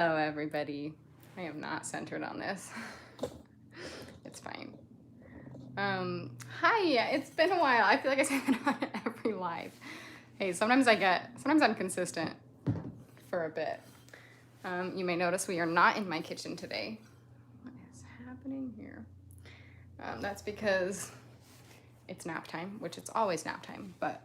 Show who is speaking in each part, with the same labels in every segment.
Speaker 1: Hello, everybody. I am not centered on this. It's fine. Hi. It's been a while. I feel like I say that on every live. Hey, sometimes I'm consistent for a bit. You may notice we are not in my kitchen today. What is happening here? That's because it's nap time, which it's always nap time, but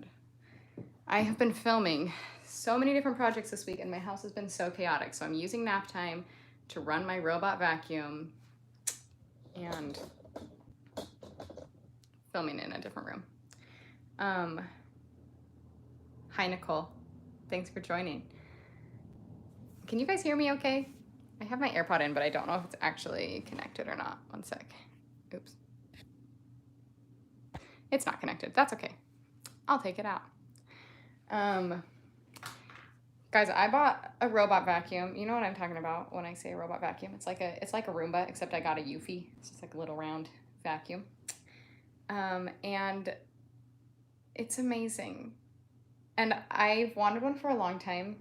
Speaker 1: I have been filming so many different projects this week and my house has been so chaotic. So I'm using nap time to run my robot vacuum and filming in a different room. Hi, Nicole. Thanks for joining. Can you guys hear me okay? I have my AirPod in, but I don't know if it's actually connected or not. One sec. Oops. It's not connected. That's okay. I'll take it out. Guys, I bought a robot vacuum. You know what I'm talking about when I say a robot vacuum. It's like a Roomba, except I got a Eufy. It's just like a little round vacuum. And it's amazing. And I've wanted one for a long time.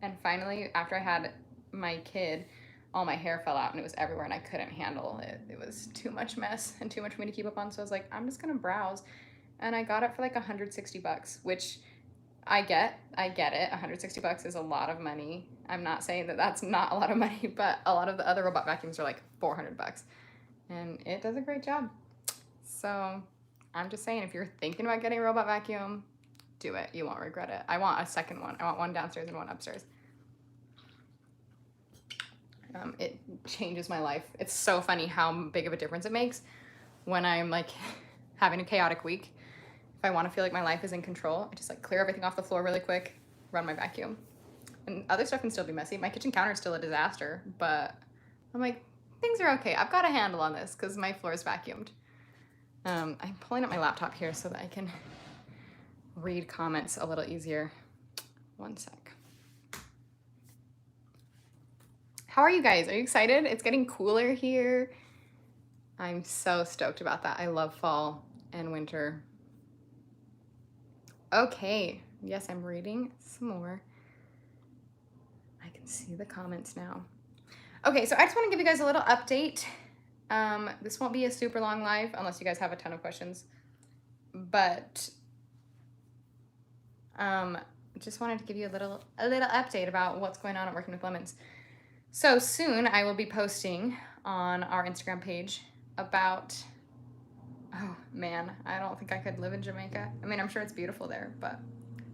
Speaker 1: And finally, after I had my kid, all my hair fell out and it was everywhere and I couldn't handle it. It was too much mess and too much for me to keep up on. So I was like, I'm just gonna browse. And I got it for like $160, which I get it. $160 is a lot of money. I'm not saying that that's not a lot of money, but a lot of the other robot vacuums are like $400. And it does a great job. So I'm just saying, if you're thinking about getting a robot vacuum, do it. You won't regret it. I want a second one. I want one downstairs and one upstairs. It changes my life. It's so funny how big of a difference it makes when I'm like having a chaotic week. If I want to feel like my life is in control, I just like clear everything off the floor really quick, run my vacuum. And other stuff can still be messy. My kitchen counter is still a disaster, but I'm like, things are okay. I've got a handle on this because my floor is vacuumed. I'm pulling up my laptop here so that I can read comments a little easier. One sec. How are you guys? Are you excited? It's getting cooler here. I'm so stoked about that. I love fall and winter. Okay. Yes, I'm reading some more. I can see the comments now. Okay, so I just want to give you guys a little update. This won't be a super long live unless you guys have a ton of questions. But just wanted to give you a little update about what's going on at Working with Lemons. So soon I will be posting on our Instagram page about, oh man, I don't think I could live in Jamaica. I mean, I'm sure it's beautiful there, but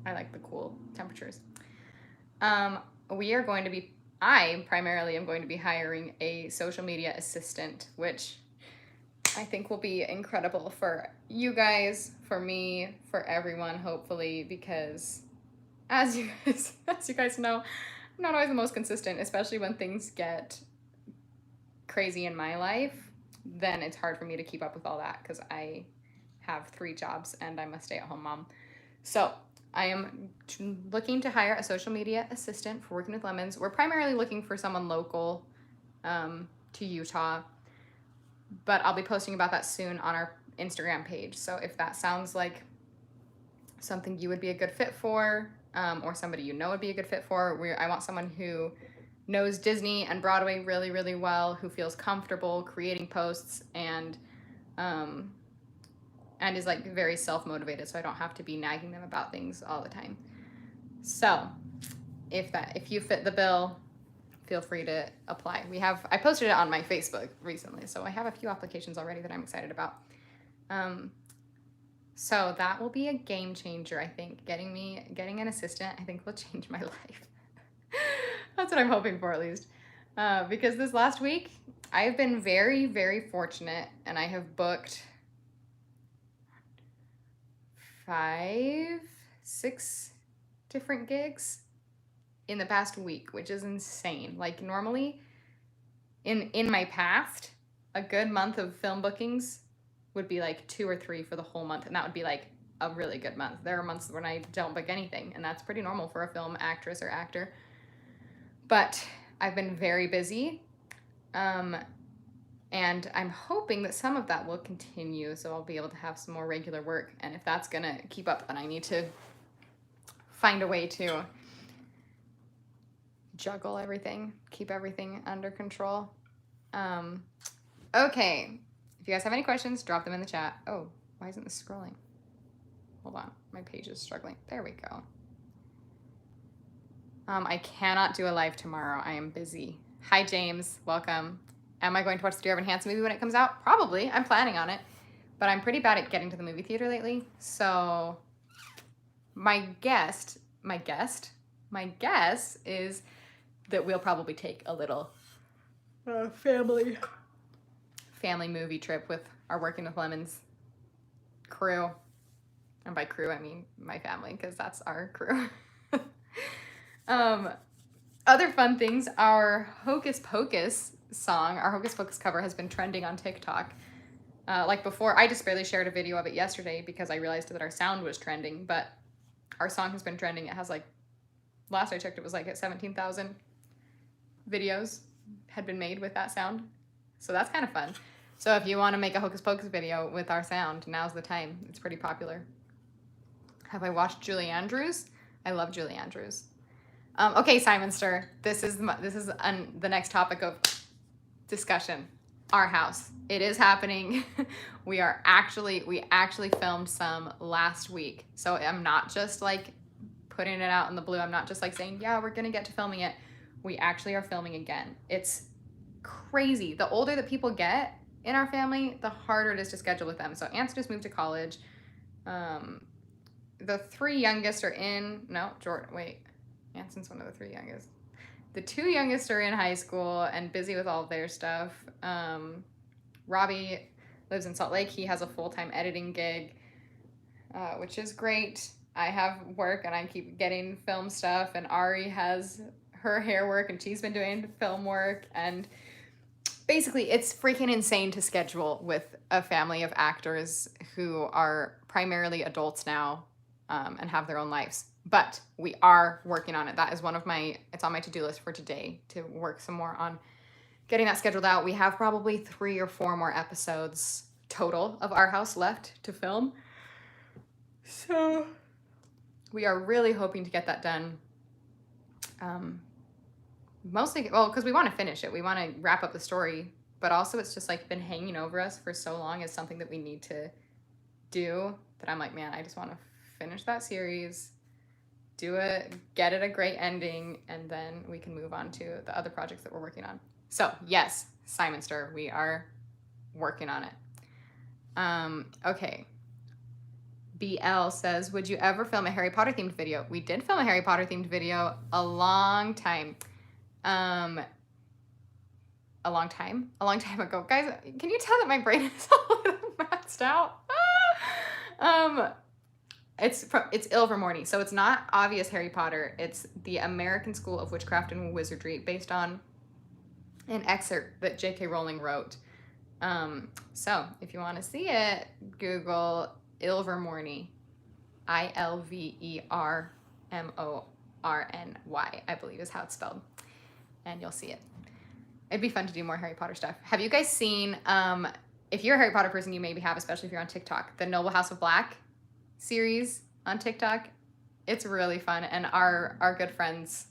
Speaker 1: I like the cool temperatures. I primarily am going to be hiring a social media assistant, which I think will be incredible for you guys, for me, for everyone, hopefully, because as you guys know, I'm not always the most consistent, especially when things get crazy in my life. Then it's hard for me to keep up with all that because I have 3 jobs and I'm a stay-at-home mom. So I am looking to hire a social media assistant for Working with Lemons. We're primarily looking for someone local to Utah, but I'll be posting about that soon on our Instagram page. So if that sounds like something you would be a good fit for, or somebody you know would be a good fit for, I want someone who knows Disney and Broadway really, really well, who feels comfortable creating posts and is like very self-motivated, so I don't have to be nagging them about things all the time. So if you fit the bill, feel free to apply. I posted it on my Facebook recently, so I have a few applications already that I'm excited about. So that will be a game changer, I think. Getting an assistant, I think, will change my life. That's what I'm hoping for, at least. Because this last week, I've been very, very fortunate, and I have booked 5, 6 different gigs in the past week, which is insane. Like normally, in my past, a good month of film bookings would be like 2 or 3 for the whole month, and that would be like a really good month. There are months when I don't book anything, and that's pretty normal for a film actress or actor. But I've been very busy, and I'm hoping that some of that will continue, so I'll be able to have some more regular work. And if that's gonna keep up, then I need to find a way to juggle everything, keep everything under control. Okay. If you guys have any questions, drop them in the chat. Oh, why isn't this scrolling? Hold on. My page is struggling. There we go. I cannot do a live tomorrow. I am busy. Hi, James. Welcome. Am I going to watch the Dear Evan Hansen movie when it comes out? Probably. I'm planning on it. But I'm pretty bad at getting to the movie theater lately. So my guess is that we'll probably take a little family movie trip with our Working with Lemons crew. And by crew, I mean my family, because that's our crew. Other fun things, our Hocus Pocus song, our Hocus Pocus cover has been trending on TikTok. Like before, I just barely shared a video of it yesterday because I realized that our sound was trending, but our song has been trending. It has like, last I checked, it was like at 17,000 videos had been made with that sound. So that's kind of fun. So if you want to make a Hocus Pocus video with our sound, now's the time. It's pretty popular. Have I watched Julie Andrews? I love Julie Andrews. Okay, Simon Stir, this is the next topic of discussion. Our house. It is happening. We actually filmed some last week. So I'm not just like putting it out in the blue. I'm not just like saying, yeah, we're gonna get to filming it. We actually are filming again. It's crazy. The older that people get in our family, the harder it is to schedule with them. So Anson just moved to college. The three youngest are in, no, Jordan, wait. Anson's one of the three youngest. The two youngest are in high school and busy with all of their stuff. Robbie lives in Salt Lake. He has a full-time editing gig, which is great. I have work and I keep getting film stuff, and Ari has her hair work and she's been doing film work. And basically it's freaking insane to schedule with a family of actors who are primarily adults now, and have their own lives. But we are working on it. That is it's on my to-do list for today, to work some more on getting that scheduled out. We have probably 3 or 4 more episodes total of Our House left to film. So we are really hoping to get that done. Mostly, well, because we want to finish it. We want to wrap up the story, but also it's just like been hanging over us for so long as something that we need to do, that I'm like, man, I just want to finish that series, do it, get it a great ending, and then we can move on to the other projects that we're working on. So yes, Simon Stir, we are working on it. Okay. BL says, would you ever film a Harry Potter themed video? We did film a Harry Potter themed video a long time ago. Guys, can you tell that my brain is a little maxed out? It's Ilvermorny, so it's not obvious Harry Potter. It's the American School of Witchcraft and Wizardry, based on an excerpt that J.K. Rowling wrote. So if you want to see it, Google Ilvermorny, Ilvermorny, I believe is how it's spelled, and you'll see it. It'd be fun to do more Harry Potter stuff. Have you guys seen, if you're a Harry Potter person, you maybe have, especially if you're on TikTok, the Noble House of Black series on TikTok? It's really fun, and our good friends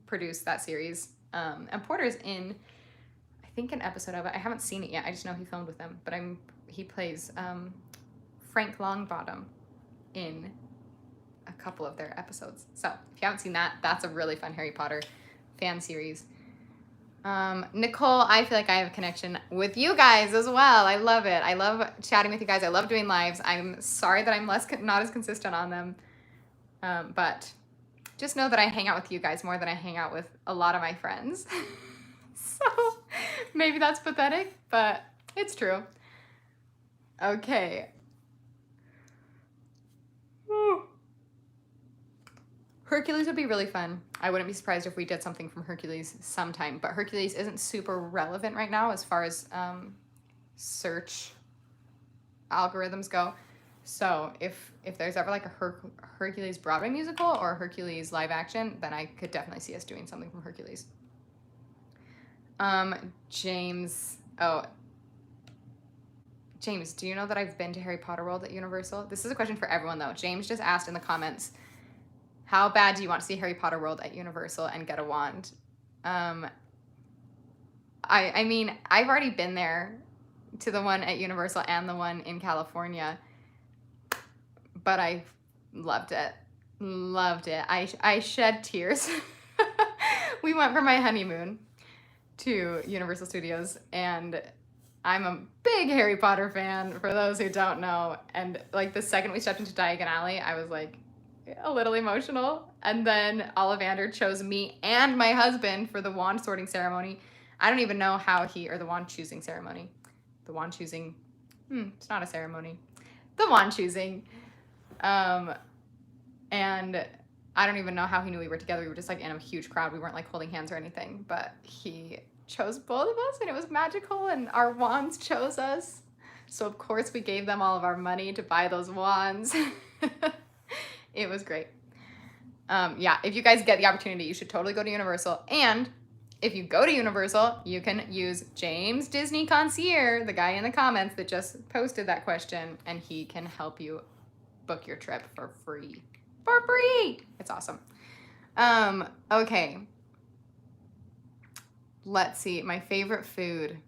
Speaker 1: produced that series. And Porter's in, I think, an episode of it. I haven't seen it yet. I just know he filmed with them, but he plays Frank Longbottom in a couple of their episodes. So if you haven't seen that, that's a really fun Harry Potter fan series. Nicole, I feel like I have a connection with you guys as well. I love it. I love chatting with you guys. I love doing lives. I'm sorry that I'm not as consistent on them. But just know that I hang out with you guys more than I hang out with a lot of my friends. So maybe that's pathetic, but it's true. Okay. Hercules would be really fun. I wouldn't be surprised if we did something from Hercules sometime, but Hercules isn't super relevant right now as far as search algorithms go. So if there's ever like a Hercules Broadway musical or Hercules live action, then I could definitely see us doing something from Hercules. James, do you know that I've been to Harry Potter World at Universal? This is a question for everyone though. James just asked in the comments, how bad do you want to see Harry Potter World at Universal and get a wand? I mean, I've already been there to the one at Universal and the one in California, but I loved it. Loved it. I shed tears. We went for my honeymoon to Universal Studios, and I'm a big Harry Potter fan, for those who don't know. And like the second we stepped into Diagon Alley, I was like a little emotional. And then Ollivander chose me and my husband for the wand sorting ceremony. I don't even know how or the wand choosing ceremony. The wand choosing, it's not a ceremony. The wand choosing. And I don't even know how he knew we were together. We were just like in a huge crowd. We weren't like holding hands or anything, but he chose both of us and it was magical, and our wands chose us. So of course we gave them all of our money to buy those wands. It was great. Yeah, if you guys get the opportunity, you should totally go to Universal. And if you go to Universal, you can use James Disney Concierge, the guy in the comments that just posted that question, and he can help you book your trip for free. For free! It's awesome. Okay. Let's see, my favorite food.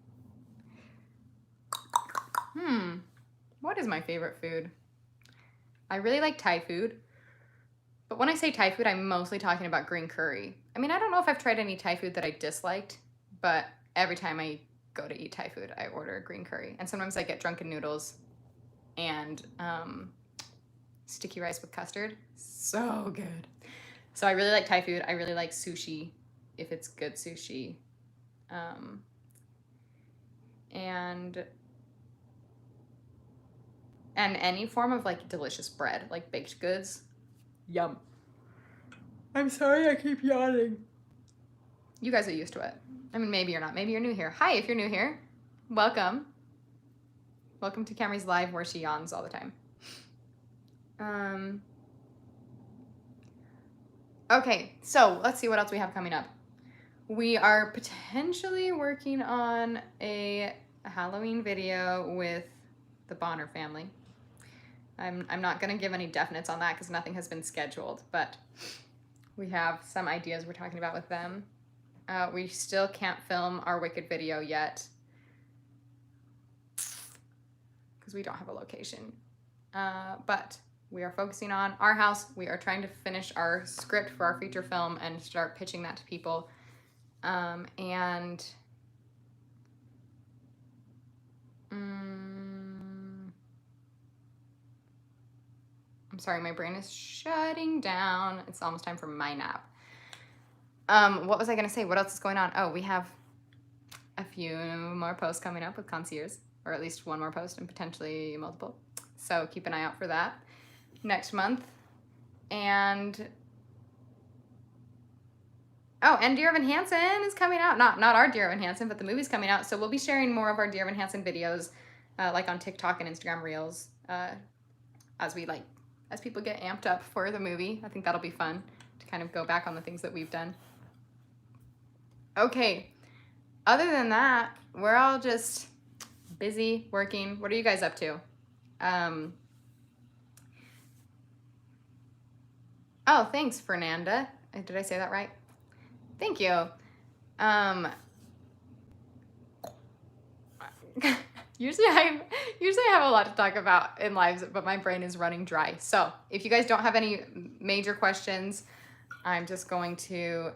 Speaker 1: What is my favorite food? I really like Thai food. But when I say Thai food, I'm mostly talking about green curry. I mean, I don't know if I've tried any Thai food that I disliked, but every time I go to eat Thai food, I order green curry. And sometimes I get drunken noodles and sticky rice with custard. So good. So I really like Thai food. I really like sushi, if it's good sushi. And any form of like delicious bread, like baked goods. Yum. I'm sorry I keep yawning. You guys are used to it. I mean, maybe you're not. Maybe you're new here. Hi, if you're new here. Welcome. Welcome to Camry's live where she yawns all the time. Okay, so let's see what else we have coming up. We are potentially working on a Halloween video with the Bonner family. I'm not going to give any definites on that because nothing has been scheduled, but we have some ideas we're talking about with them. We still can't film our Wicked video yet because we don't have a location. But we are focusing on our house. We are trying to finish our script for our feature film and start pitching that to people. I'm sorry, my brain is shutting down. It's almost time for my nap. What was I gonna say? What else is going on? Oh, we have a few more posts coming up with Concierge, or at least one more post and potentially multiple. So keep an eye out for that next month. And Dear Evan Hansen is coming out. Not our Dear Evan Hansen, but the movie's coming out. So we'll be sharing more of our Dear Evan Hansen videos, like on TikTok and Instagram Reels, as people get amped up for the movie. I think that'll be fun to kind of go back on the things that we've done. Okay, other than that, we're all just busy working. What are you guys up to? Oh, thanks, Fernanda. Did I say that right? Thank you. Usually I have a lot to talk about in lives, but my brain is running dry. So if you guys don't have any major questions, I'm just going to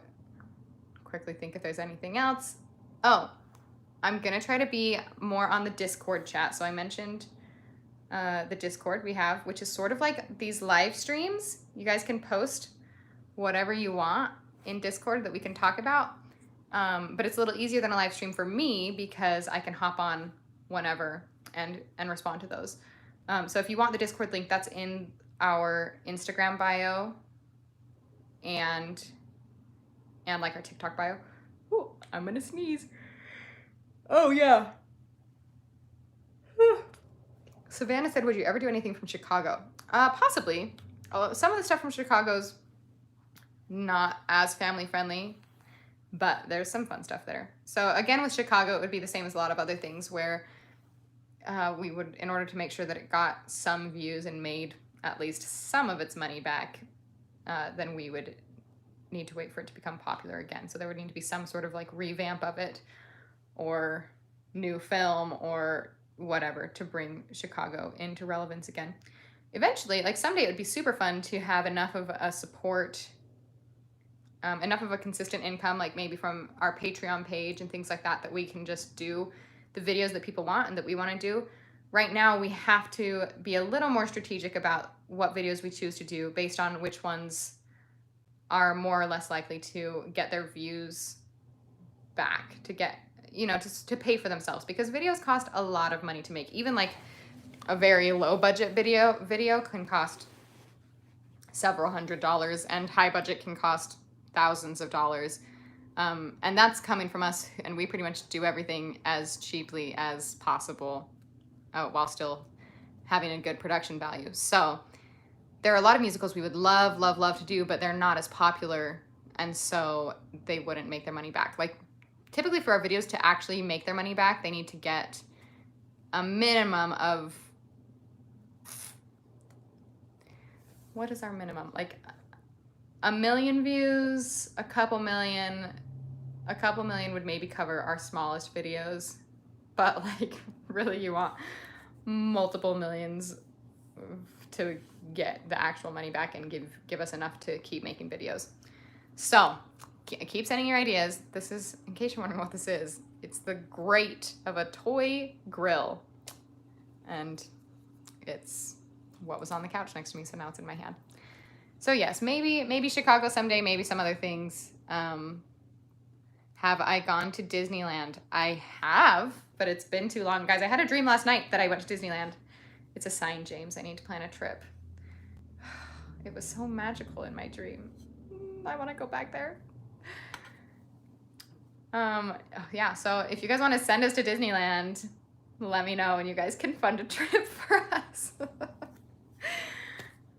Speaker 1: quickly think if there's anything else. Oh, I'm gonna try to be more on the Discord chat. So I mentioned the Discord we have, which is sort of like these live streams. You guys can post whatever you want in Discord that we can talk about. But it's a little easier than a live stream for me because I can hop on whenever and respond to those. So if you want the Discord link, that's in our Instagram bio and like our TikTok bio. Ooh, I'm gonna sneeze. Oh yeah. Savannah said, would you ever do anything from Chicago? Possibly. Some of the stuff from Chicago's not as family friendly, but there's some fun stuff there. So again, with Chicago, it would be the same as a lot of other things where we would, in order to make sure that it got some views and made at least some of its money back, then we would need to wait for it to become popular again. So there would need to be some sort of like revamp of it or new film or whatever to bring Chicago into relevance again. Eventually, like someday it would be super fun to have enough of a support, enough of a consistent income, like maybe from our Patreon page and things like that, that we can just do the videos that people want and that we want to do. Right now, we have to be a little more strategic about what videos we choose to do based on which ones are more or less likely to get their views back, to get, you know, just to pay for themselves, because videos cost a lot of money to make. Even like a very low budget video can cost several $100s, and high budget can cost thousands of dollars. And that's coming from us, and we pretty much do everything as cheaply as possible, while still having a good production value. So there are a lot of musicals we would love, love, love to do, but they're not as popular, and so they wouldn't make their money back. Like typically for our videos to actually make their money back, they need to get a minimum of, what is our minimum? Like 1 million views, a couple million would maybe cover our smallest videos, but like really you want multiple millions to get the actual money back and give us enough to keep making videos. So keep sending your ideas. This is, in case you're wondering what this is, it's the grate of a toy grill, and it's what was on the couch next to me, so now it's in my hand. So yes, maybe Chicago someday, maybe some other things. Have I gone to Disneyland? I have, but it's been too long. Guys, I had a dream last night that I went to Disneyland. It's a sign, James. I need to plan a trip. It was so magical in my dream. I want to go back there. Yeah, so if you guys want to send us to Disneyland, let me know and you guys can fund a trip for us.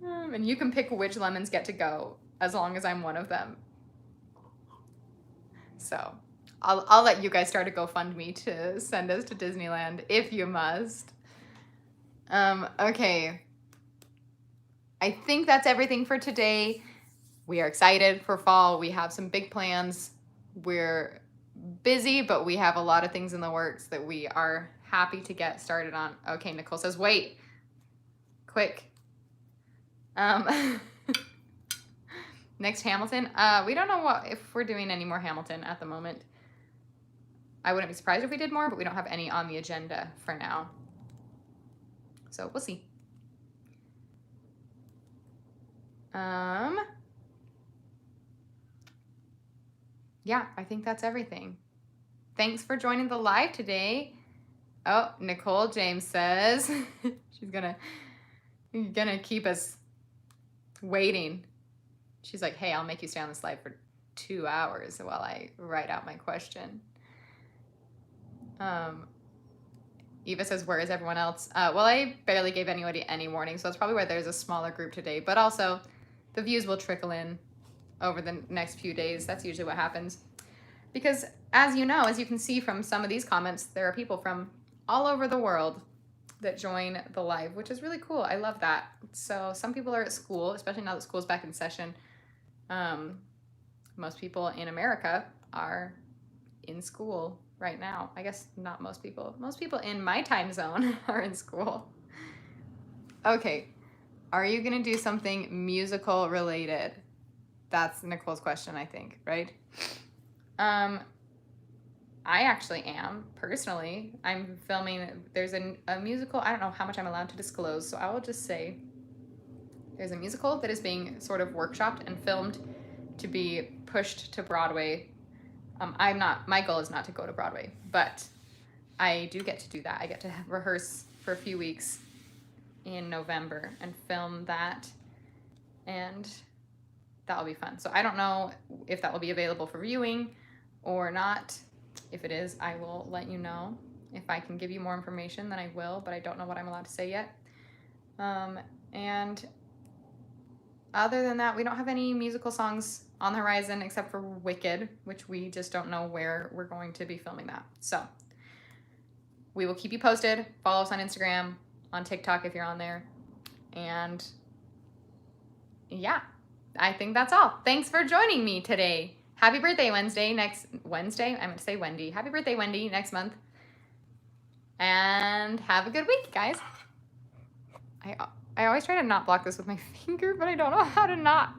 Speaker 1: And you can pick which lemons get to go, as long as I'm one of them. So I'll let you guys start a GoFundMe to send us to Disneyland if you must. Okay. I think that's everything for today. We are excited for fall. We have some big plans. We're busy, but we have a lot of things in the works that we are happy to get started on. Okay, Nicole says, wait, quick. Next Hamilton. We don't know if we're doing any more Hamilton at the moment. I wouldn't be surprised if we did more, but we don't have any on the agenda for now. So we'll see. Yeah, I think that's everything. Thanks for joining the live today. Oh, Nicole James says she's gonna keep us waiting. She's like, hey, I'll make you stay on this live for 2 hours while I write out my question. Eva says, where is everyone else? Well, I barely gave anybody any warning, so that's probably why there's a smaller group today. But also, the views will trickle in over the next few days. That's usually what happens. Because as you know, as you can see from some of these comments, there are people from all over the world that join the live, which is really cool. I love that. So some people are at school, especially now that school's back in session. Most people in America are in school right now. I guess not most people. Most people in my time zone are in school. Okay. Are you going to do something musical related? That's Nicole's question, I think, right? I actually am, personally. I'm filming, there's a musical, I don't know how much I'm allowed to disclose, so I will just say there's a musical that is being sort of workshopped and filmed to be pushed to Broadway. My goal is not to go to Broadway, but I do get to do that. I get to rehearse for a few weeks in November and film that, and that will be fun. So I don't know if that will be available for viewing or not. If it is, I will let you know. If I can give you more information, then I will, but I don't know what I'm allowed to say yet. And other than that, we don't have any musical songs on the horizon except for Wicked, which we just don't know where we're going to be filming that. So we will keep you posted. Follow us on Instagram, on TikTok if you're on there. And yeah, I think that's all. Thanks for joining me today. Happy birthday, Wednesday. Next Wednesday, I meant to say Wendy. Happy birthday, Wendy, next month. And have a good week, guys. I always try to not block this with my finger, but I don't know how to not.